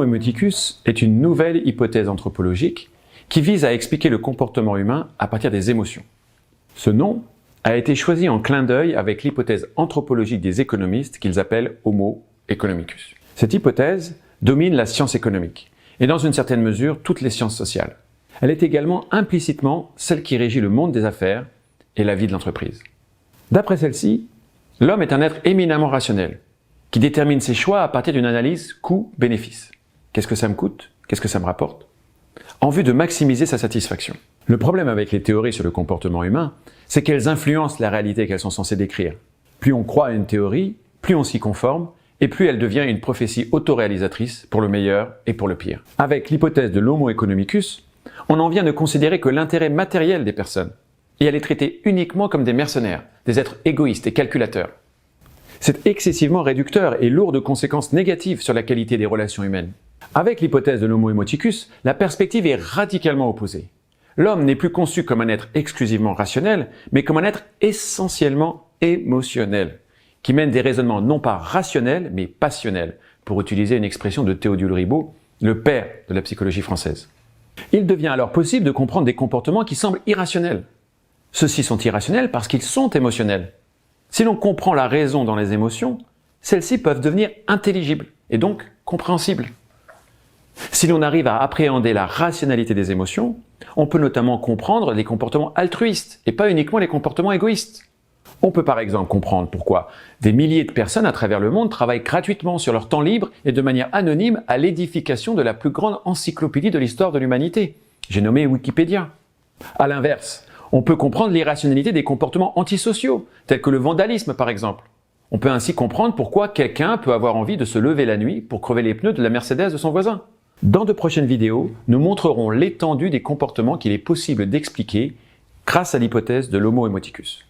L'Homo emoticus est une nouvelle hypothèse anthropologique qui vise à expliquer le comportement humain à partir des émotions. Ce nom a été choisi en clin d'œil avec l'hypothèse anthropologique des économistes qu'ils appellent Homo economicus. Cette hypothèse domine la science économique et dans une certaine mesure toutes les sciences sociales. Elle est également implicitement celle qui régit le monde des affaires et la vie de l'entreprise. D'après celle-ci, l'homme est un être éminemment rationnel qui détermine ses choix à partir d'une analyse coût-bénéfice. Qu'est-ce que ça me coûte? Qu'est-ce que ça me rapporte? En vue de maximiser sa satisfaction. Le problème avec les théories sur le comportement humain, c'est qu'elles influencent la réalité qu'elles sont censées décrire. Plus on croit à une théorie, plus on s'y conforme, et plus elle devient une prophétie autoréalisatrice pour le meilleur et pour le pire. Avec l'hypothèse de l'Homo economicus, on en vient de considérer que l'intérêt matériel des personnes, et à les traiter uniquement comme des mercenaires, des êtres égoïstes et calculateurs. C'est excessivement réducteur et lourd de conséquences négatives sur la qualité des relations humaines. Avec l'hypothèse de l'Homo emoticus, la perspective est radicalement opposée. L'homme n'est plus conçu comme un être exclusivement rationnel, mais comme un être essentiellement émotionnel, qui mène des raisonnements non pas rationnels, mais passionnels, pour utiliser une expression de Théodule Ribot, le père de la psychologie française. Il devient alors possible de comprendre des comportements qui semblent irrationnels. Ceux-ci sont irrationnels parce qu'ils sont émotionnels. Si l'on comprend la raison dans les émotions, celles-ci peuvent devenir intelligibles et donc compréhensibles. Si l'on arrive à appréhender la rationalité des émotions, on peut notamment comprendre les comportements altruistes et pas uniquement les comportements égoïstes. On peut par exemple comprendre pourquoi des milliers de personnes à travers le monde travaillent gratuitement sur leur temps libre et de manière anonyme à l'édification de la plus grande encyclopédie de l'histoire de l'humanité, j'ai nommé Wikipédia. À l'inverse, on peut comprendre l'irrationalité des comportements antisociaux, tels que le vandalisme par exemple. On peut ainsi comprendre pourquoi quelqu'un peut avoir envie de se lever la nuit pour crever les pneus de la Mercedes de son voisin. Dans de prochaines vidéos, nous montrerons l'étendue des comportements qu'il est possible d'expliquer grâce à l'hypothèse de l'Homo emoticus.